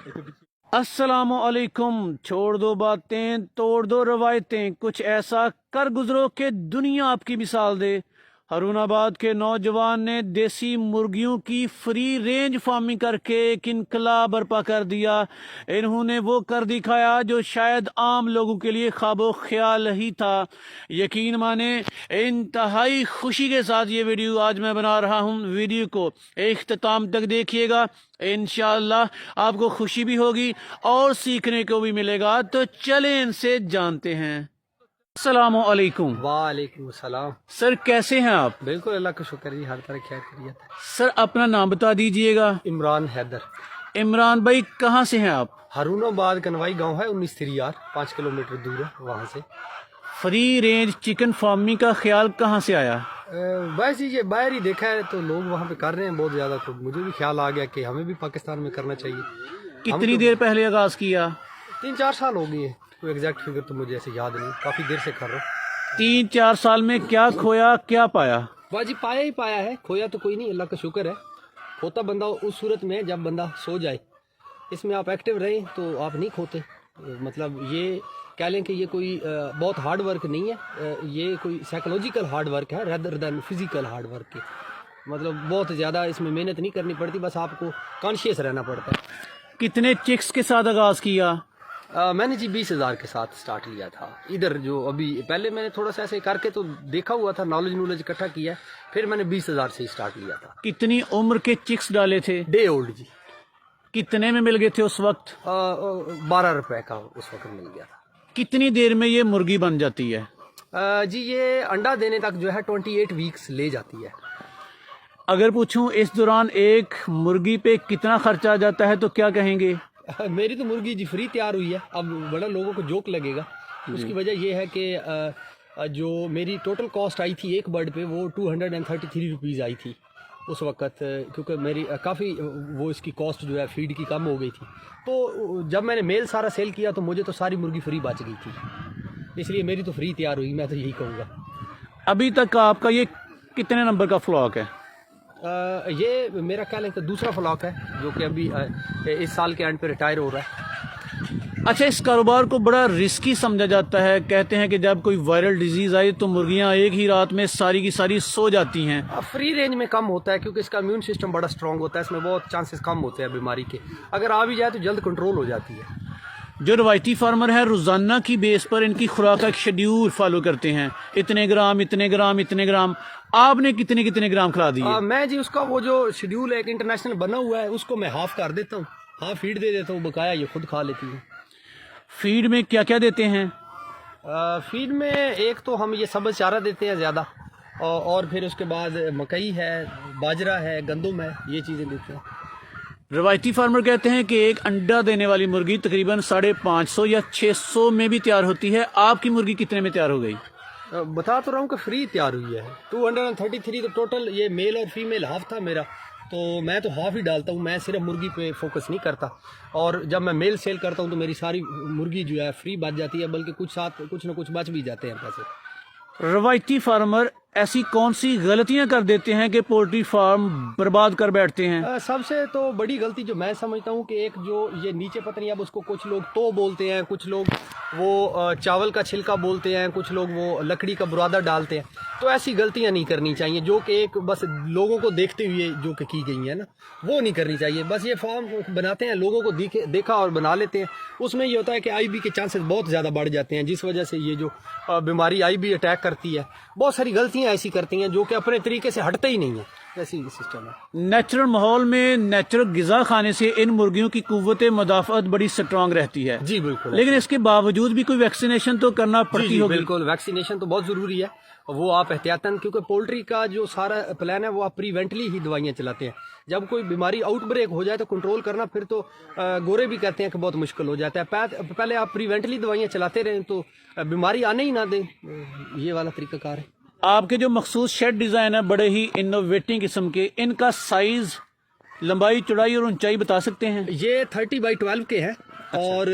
अस्सलामुअलैकुम। छोड़ दो बातें, तोड़ दो रवायतें, कुछ ऐसा कर गुजरो कि दुनिया आपकी मिसाल दे। हरुणाबाद के नौजवान ने देसी मुर्गियों की फ्री रेंज फार्मिंग करके एक इनकलाब बर्पा कर दिया। इन्होंने वो कर दिखाया जो शायद आम लोगों के लिए ख्वाबो ख्याल ही था। यकीन माने इंतहाई खुशी के साथ ये वीडियो आज मैं बना रहा हूँ। वीडियो को इख्तिताम तक देखिएगा, इंशाअल्लाह आपको खुशी भी होगी और सीखने को भी मिलेगा। तो चलें इनसे जानते हैं। अस्सलाम वालेकुम। वालेकुम सलाम। सर कैसे हैं आप? बिल्कुल अल्लाह का शुक्र है, हर तरह खैर खैरियत है। सर अपना नाम बता दीजिएगा। इमरान हैदर। इमरान भाई कहाँ से हैं आप? हरुणाबाद कनवाई गांव है, 19 5 किलोमीटर दूर है वहाँ से। फ्री रेंज चिकन फार्मिंग का ख्याल कहाँ से आया? बस ये बाहर ही देखा है तो लोग वहाँ पे कर रहे हैं बहुत ज़्यादा, तो मुझे भी ख्याल आ गया कि हमें भी पाकिस्तान में करना चाहिए। कितनी देर पहले आगाज किया? 3-4 साल हो गए, कोई एग्जैक्ट फिगर तो मुझे ऐसे याद नहीं, काफ़ी देर से कर रहा हूँ। 3-4 साल में क्या खोया क्या पाया? बाजी पाया ही पाया है, खोया तो कोई नहीं, अल्लाह का शुक्र है। खोता बंदा उस सूरत में जब बंदा सो जाए। इसमें आप एक्टिव रहें तो आप नहीं खोते। मतलब ये कह लें कि ये कोई बहुत हार्ड वर्क नहीं है, ये कोई साइकोलॉजिकल हार्ड वर्क है rather than physical hard work के। मतलब बहुत ज़्यादा इसमें मेहनत नहीं करनी पड़ती, बस आपको कॉन्शियस रहना पड़ता है। कितने चिक्स के साथ आगाज किया? मैंने जी 20,000 के साथ स्टार्ट लिया था इधर। जो अभी पहले मैंने थोड़ा सा ऐसे करके तो देखा हुआ था, नॉलेज इकट्ठा किया है, फिर मैंने 20,000 से स्टार्ट लिया था। कितनी उम्र के चिक्स डाले थे? डे ओल्ड जी। कितने में मिल गए थे उस वक्त? 12 रुपए का उस वक्त मिल गया था। कितनी देर में ये मुर्गी बन जाती है? जी ये अंडा देने तक जो है 28 वीक्स ले जाती है। अगर पूछूं इस दौरान एक मुर्गी पे कितना खर्चा आ जाता है तो क्या कहेंगे? मेरी तो मुर्गी जी फ्री तैयार हुई है। अब बड़ा लोगों को जोक लगेगा, उसकी वजह ये है कि जो मेरी टोटल कॉस्ट आई थी एक बर्ड पे वो 233 रुपीज़ आई थी उस वक़्त, क्योंकि मेरी काफ़ी वो इसकी कॉस्ट जो है फीड की कम हो गई थी। तो जब मैंने मेल सारा सेल किया तो मुझे तो सारी मुर्गी फ्री बच गई थी, इसलिए मेरी तो फ्री तैयार हुई, मैं तो यही कहूँगा। अभी तक आपका ये कितने नंबर का फ्लॉक है? ये मेरा ख्याल है कि दूसरा फ्लॉक है जो कि अभी इस साल के एंड पे रिटायर हो रहा है। अच्छा, इस कारोबार को बड़ा रिस्की समझा जाता है। कहते हैं कि जब कोई वायरल डिजीज आए तो मुर्गियां एक ही रात में सारी की सारी सो जाती हैं। फ्री रेंज में कम होता है क्योंकि इसका इम्यून सिस्टम बड़ा स्ट्रांग होता है, इसमें बहुत चांसेस कम होते हैं बीमारी के। अगर आ भी जाए तो जल्द कंट्रोल हो जाती है। जो रवायती फार्मर है रोजाना की बेस पर इनकी खुराक का एक शेड्यूल फॉलो करते हैं, इतने ग्राम इतने ग्राम इतने ग्राम। आपने कितने कितने ग्राम खिला दिए? मैं जी उसका वो जो शेड्यूल है एक इंटरनेशनल बना हुआ है, उसको मैं हाफ कर देता हूँ, हाफ फीड दे देता हूँ, बकाया ये खुद खा लेती है। फीड में क्या क्या देते हैं? फीड में एक तो हम ये सब्ज़ चारा देते हैं ज़्यादा, और फिर उसके बाद मकई है, बाजरा है, गंदम है, ये चीज़ें देते हैं। रवायती फार्मर कहते हैं कि एक अंडा देने वाली मुर्गी तकरीबन 550 या 600 में भी तैयार होती है। आपकी मुर्गी कितने में तैयार हो गई? बता तो रहा हूँ कि फ्री तैयार हुई है। 233 तो टोटल, ये मेल और फीमेल हाफ था मेरा, तो मैं तो हाफ ही डालता हूँ, मैं सिर्फ मुर्गी पे फोकस नहीं करता। और जब मैं मेल सेल करता हूँ तो मेरी सारी मुर्गी जो है फ्री बच जाती है, बल्कि कुछ साथ कुछ ना कुछ बच भी जाते हैं पैसे। रवायती फार्मर ऐसी कौन सी गलतियां कर देते हैं कि पोल्ट्री फार्म बर्बाद कर बैठते हैं? सबसे तो बड़ी गलती जो मैं समझता हूँ कि एक जो ये नीचे पता नहीं, अब उसको कुछ लोग तो बोलते हैं, कुछ लोग वो चावल का छिलका बोलते हैं, कुछ लोग वो लकड़ी का बुरादा डालते हैं। तो ऐसी गलतियाँ नहीं करनी चाहिए जो कि एक बस लोगों को देखते हुए जो कि की गई है ना, वो नहीं करनी चाहिए। बस ये फार्म बनाते हैं, लोगों को देखा और बना लेते हैं। उसमें ये होता है कि आईबी के चांसेस बहुत ज़्यादा बढ़ जाते हैं, जिस वजह से ये जो बीमारी आईबी अटैक करती है। बहुत सारी गलतियाँ ऐसी करती हैं जो कि अपने तरीके से हटते ही नहीं है, ऐसी सिस्टम है। नेचुरल माहौल में नेचुरल गिजा खाने से इन मुर्गियों की कुव्वत मुदाफ़अत बड़ी स्ट्रांग रहती है। जी बिल्कुल। लेकिन इसके बावजूद भी कोई वैक्सीनेशन तो करना पड़ती होगी। बिल्कुल, वैक्सीनेशन तो बहुत ज़रूरी है, वो आप एहतियातन, क्योंकि पोल्ट्री का जो सारा प्लान है वो आप प्रिवेंटली ही दवाइयाँ चलाते हैं। जब कोई बीमारी आउटब्रेक हो जाए तो कंट्रोल करना फिर तो गोरे भी कहते हैं कि बहुत मुश्किल हो जाता है। पहले आप प्रिवेंटली दवाइयाँ चलाते रहें तो बीमारी आने ही ना दें, ये वाला तरीकाकार है। आपके जो मखसूस शेड डिज़ाइन है बड़े ही इनोवेटिव किस्म के, इनका साइज़, लंबाई, चौड़ाई और ऊंचाई बता सकते हैं? ये 30x12 के हैं। अच्छा। और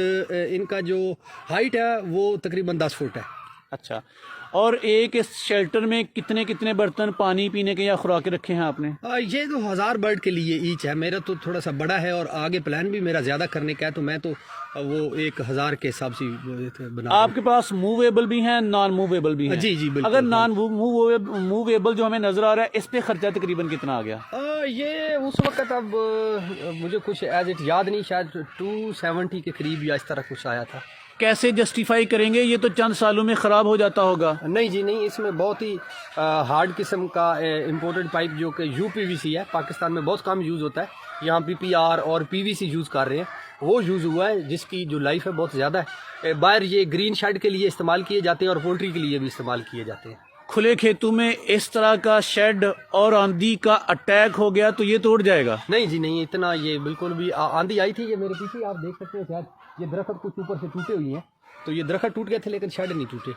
इनका जो हाइट है वो तकरीबन 10 फुट है। अच्छा, और एक इस शेल्टर में कितने कितने बर्तन पानी पीने के या खुराक रखे हैं आपने? ये तो 1000 बर्ड के लिए ईच है। मेरा तो थोड़ा सा बड़ा है और आगे प्लान भी मेरा ज़्यादा करने का है, तो मैं तो वो 1000 के हिसाब से बना। आपके पास मूवेबल भी हैं, नॉन मूवेबल भी हैं? जी जी बिल्कुल। अगर नॉन मूवेबल जो हमें नज़र आ रहा है, इस पे खर्चा तकरीबन कितना आ गया? ये उस वक्त अब मुझे कुछ एज इट याद नहीं, शायद 270 के करीब या इस तरह कुछ आया था। कैसे जस्टिफाई करेंगे? ये तो चंद सालों में ख़राब हो जाता होगा। नहीं जी नहीं, इसमें बहुत ही हार्ड किस्म का इम्पोर्टेड पाइप जो कि UPVC है, पाकिस्तान में बहुत कम यूज़ होता है। यहाँ PPR और PVC यूज़ कर रहे हैं, वो यूज़ हुआ है जिसकी जो लाइफ है बहुत ज़्यादा है। बाहर ये ग्रीन शेड के लिए इस्तेमाल किए जाते हैं और पोल्ट्री के लिए भी इस्तेमाल किए जाते हैं। खुले खेतों में इस तरह का शेड और आंधी का अटैक हो गया तो ये तोड़ जाएगा? नहीं जी नहीं, इतना ये बिल्कुल भी आंधी आई थी, ये मेरे पीछे आप देख सकते हैं, शायद ये दरख्त कुछ ऊपर से टूटे हुए हैं, तो ये दरख्त टूट गए थे लेकिन शेड नहीं टूटे।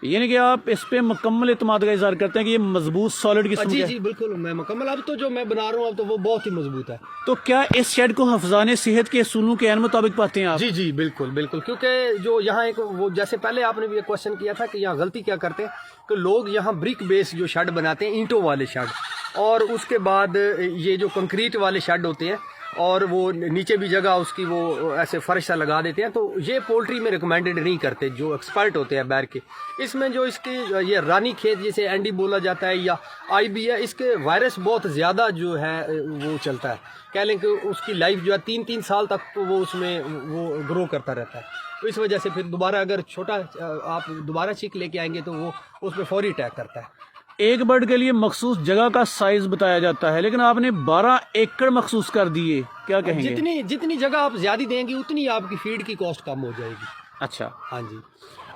यानी कि आप इस पे मुकम्मल इत्मीनान का इज़हार करते हैं कि ये मजबूत सॉलिड किस्म जी का है? जी बिल्कुल, मैं मुकम्मल, अब तो जो मैं बना रहा हूँ अब तो वो बहुत ही मजबूत है। तो क्या इस शेड को हफ्जाने सेहत के असूलों के मुताबिक पाते हैं आप? जी जी बिल्कुल बिल्कुल, क्योंकि जो यहाँ एक वो जैसे पहले आपने भी एक क्वेश्चन किया था कि यहाँ गलती क्या करते हैं कि लोग यहाँ ब्रिक बेस जो शेड बनाते हैं, ईंटों वाले शेड, और उसके बाद ये जो कंक्रीट वाले शेड होते हैं और वो नीचे भी जगह उसकी वो ऐसे फर्श सा लगा देते हैं, तो ये पोल्ट्री में रिकमेंडेड नहीं करते जो एक्सपर्ट होते हैं बैर के। इसमें जो इसकी ये रानी खेत जिसे एंडी बोला जाता है या IB है, इसके वायरस बहुत ज़्यादा जो है वो चलता है, कह लें कि उसकी लाइफ जो है 3-3 साल तक तो वो उसमें वो ग्रो करता रहता है। तो इस वजह से फिर दोबारा अगर छोटा आप दोबारा चिक लेके आएंगे तो वो उस पर फौरी अटैक करता है। एक बर्ड के लिए मखसूस जगह का साइज बताया जाता है, लेकिन आपने 12 एकड़ मखसूस कर दिए, क्या कहेंगे? जितनी जगह आप ज्यादा देंगे उतनी आपकी फीड की कॉस्ट कम हो जाएगी। अच्छा हाँ जी।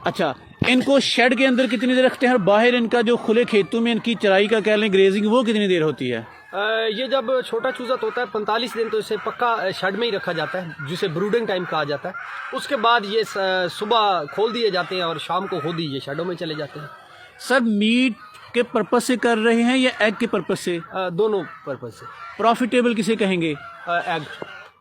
अच्छा, इनको शेड के अंदर कितनी देर रखते हैं और बाहर इनका जो खुले खेतों में इनकी चराई का कह लें ग्रेजिंग, वो कितनी देर होती है? ये जब छोटा चूजा होता है 45 दिन तो इसे पक्का शेड में ही रखा जाता है, जिसे ब्रूडिंग टाइम कहा जाता है। उसके बाद ये सुबह खोल दिए जाते हैं और शाम को खुद ही ये शेडों में चले जाते हैं। सर मीट के पर्पज से कर रहे हैं या एग के पर्पज से? दोनों पर्पज से। प्रॉफिटेबल किसे कहेंगे? एग।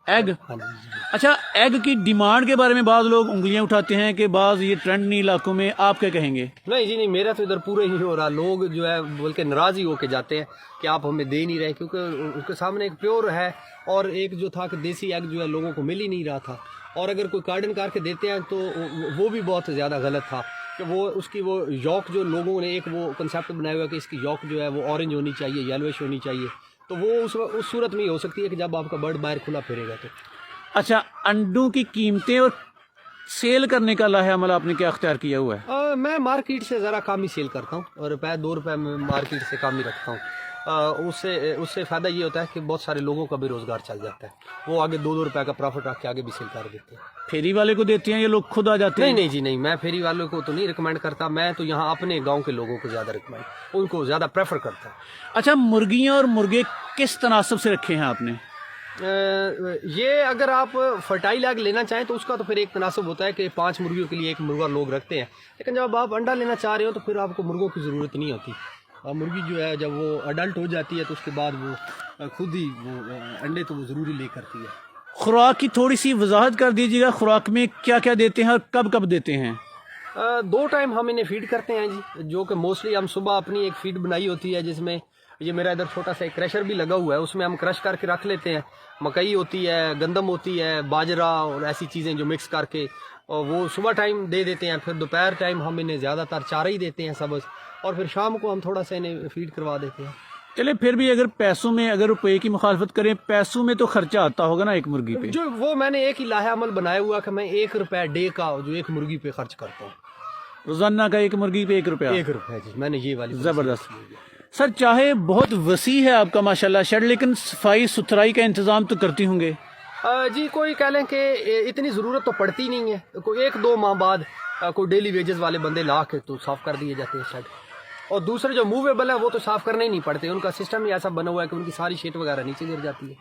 एग? हाँ जी। अच्छा, एग की डिमांड के बारे में बाद लोग उंगलियां उठाते हैं कि बाज ये ट्रेंड नहीं इलाकों में, आप क्या कहेंगे? नहीं जी नहीं, मेरा तो इधर पूरा ही हो रहा, लोग जो है बल्कि नाराज ही होके जाते हैं कि आप हमें दे नहीं रहे, क्योंकि उनके सामने एक प्योर है और एक जो था कि देसी एग जो है लोगों को मिल ही नहीं रहा था, और अगर कोई कार्डन करके देते हैं तो वो भी बहुत ज़्यादा गलत था कि वो उसकी वो यॉक जो लोगों ने एक वो कंसेप्ट बनाया हुआ है कि इसकी यॉक जो है वो ऑरेंज होनी चाहिए, येलोइश होनी चाहिए, तो वो उस सूरत में ही हो सकती है कि जब आपका बर्ड बाहर खुला फिरेगा तो। अच्छा, अंडों की कीमतें और सेल करने का लाहेअमल आपने क्या अख्तियार किया हुआ है? मैं मार्केट से ज़रा कम ही सेल करता हूँ और ₹2 मैं मार्केट से कम ही रखता हूँ। उससे फ़ायदा ये होता है कि बहुत सारे लोगों का भी रोज़गार चल जाता है, वो आगे ₹2 का प्रॉफिट रख के आगे भी सेल कर देते हैं। फेरी वाले को देते हैं, ये लोग खुद आ जाते हैं? नहीं जी नहीं, मैं फेरी वालों को तो नहीं रिकमेंड करता, मैं तो यहाँ अपने गांव के लोगों को ज़्यादा रिकमेंड, उनको ज़्यादा प्रेफर करता हूँ। अच्छा, मुर्गियाँ और मुर्गे किस तनासब से रखे हैं आपने? ये अगर आप फर्टाइल एग लेना चाहें तो उसका तो फिर एक तनासब होता है कि 5 मुर्गियों के लिए 1 मुर्गा लोग रखते हैं, लेकिन जब आप अंडा लेना चाह रहे हो तो फिर आपको मुर्गों की ज़रूरत नहीं होती। मुर्गी जो है जब वो अडल्ट हो जाती है तो उसके बाद वो खुद ही वो अंडे तो वो ज़रूरी ले करती है। खुराक की थोड़ी सी वजाहत कर दीजिएगा, खुराक में क्या क्या देते हैं और कब कब देते हैं? 2 टाइम हम इन्हें फीड करते हैं जी, जो कि मोस्टली हम सुबह अपनी एक फीड बनाई होती है, जिसमें ये मेरा इधर छोटा सा एक क्रशर भी लगा हुआ है, उसमें हम क्रश करके रख लेते हैं। मकई होती है, गंदम होती है, बाजरा और ऐसी चीज़ें जो मिक्स करके, और वो सुबह टाइम दे देते हैं। फिर दोपहर टाइम हम इन्हें ज़्यादातर चारा ही देते हैं सब्ज़, और फिर शाम को हम थोड़ा सा इन्हें फीड करवा देते हैं। चले, फिर भी अगर पैसों में, अगर रुपए की मुखालफत करें, पैसों में तो खर्चा आता होगा ना एक मुर्गी पे? जो वो मैंने एक ही लाहेअमल बनाया हुआ कि मैं ₹1 डे का जो एक मुर्गी पे खर्च करता हूँ। रोजाना का एक मुर्गी पे ₹1? ₹1 जी, मैंने ये वाली जबरदस्त। सर, चाहे बहुत वसी है आपका माशाल्लाह शेड, लेकिन सफाई सुथराई का इंतजाम तो करती होंगे? जी, कोई कह लें कि इतनी ज़रूरत तो पड़ती नहीं है, कोई 1-2 माह बाद कोई डेली वेजेस वाले बंदे ला के तो साफ़ कर दिए जाते हैं शेड। और दूसरे जो मूवेबल है वो तो साफ़ करने ही नहीं पड़ते, उनका सिस्टम ही ऐसा बना हुआ है कि उनकी सारी शीट वगैरह नीचे गिर जाती है।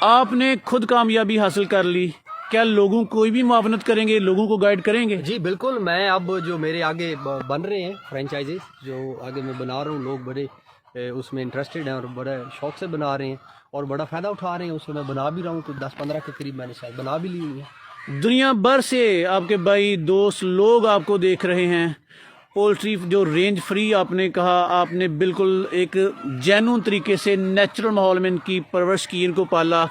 आपने खुद कामयाबी हासिल कर ली, क्या लोगों कोई भी मुआवनत करेंगे, लोगों को गाइड करेंगे? जी बिल्कुल, मैं अब जो मेरे आगे बन रहे हैं फ्रेंचाइजीज जो आगे मैं बना रहा हूँ, लोग बड़े उसमें इंटरेस्टेड हैं और बड़े शौक से बना रहे हैं और बड़ा फ़ायदा उठा रहे हैं, उसमें मैं बना भी रहा हूँ, तो 10-15 के करीब मैंने शायद बना भी ली हुई है। दुनिया भर से आपके भाई दोस्त लोग आपको देख रहे हैं, पोल्ट्री जो रेंज फ्री आपने कहा, आपने बिल्कुल एक जेन्युइन तरीके से नेचुरल माहौल में इनकी परवरिश की, इनको पाला,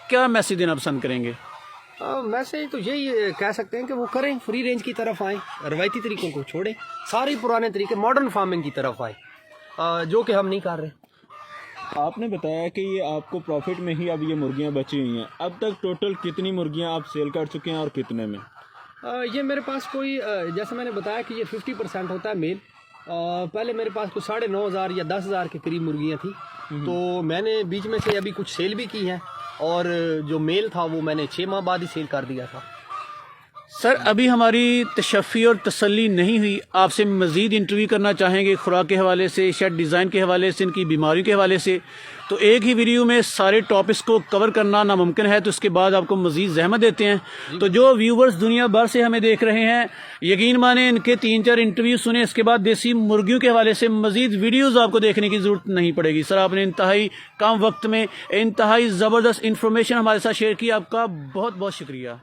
क्या मैसेज देना पसंद करेंगे? मैसेज तो यही कह सकते हैं कि वो करें, फ्री रेंज की तरफ आएँ, रवायती तरीकों को छोड़ें, सारे पुराने तरीके मॉडर्न फार्मिंग की तरफ आएँ, जो कि हम नहीं कर रहे। आपने बताया कि ये आपको प्रॉफिट में ही अब ये मुर्गियां बची हुई हैं। अब तक टोटल कितनी मुर्गियां आप सेल कर चुके हैं और कितने में? ये मेरे पास कोई जैसे मैंने बताया कि ये 50% होता है मेल। पहले मेरे पास कुछ 9,500 या 10,000 के करीब मुर्गियां थी, तो मैंने बीच में से अभी कुछ सेल भी की हैं, और जो मेल था वो मैंने 6 माह बाद ही सेल कर दिया था। सर अभी हमारी तशफ़ी और तसल्ली नहीं हुई, आपसे मज़ीद इंटरव्यू करना चाहेंगे खुराक के हवाले से, शेड डिज़ाइन के हवाले से, इनकी बीमारियों के हवाले से, तो एक ही वीडियो में सारे टॉपिक्स को कवर करना नामुमकिन है, तो उसके बाद आपको मज़ीद ज़हमत देते हैं। तो जो व्यूवर्स दुनिया भर से हमें देख रहे हैं, यकीन माने इनके 3-4 इंटरव्यू सुने, इसके बाद देसी मुर्गियों के हवाले से मज़ीद वीडियोज़ आपको देखने की ज़रूरत नहीं पड़ेगी। सर आपने इंतहाई कम वक्त में इंतहाई ज़बरदस्त इंफॉर्मेशन हमारे साथ शेयर की, आपका बहुत बहुत शुक्रिया।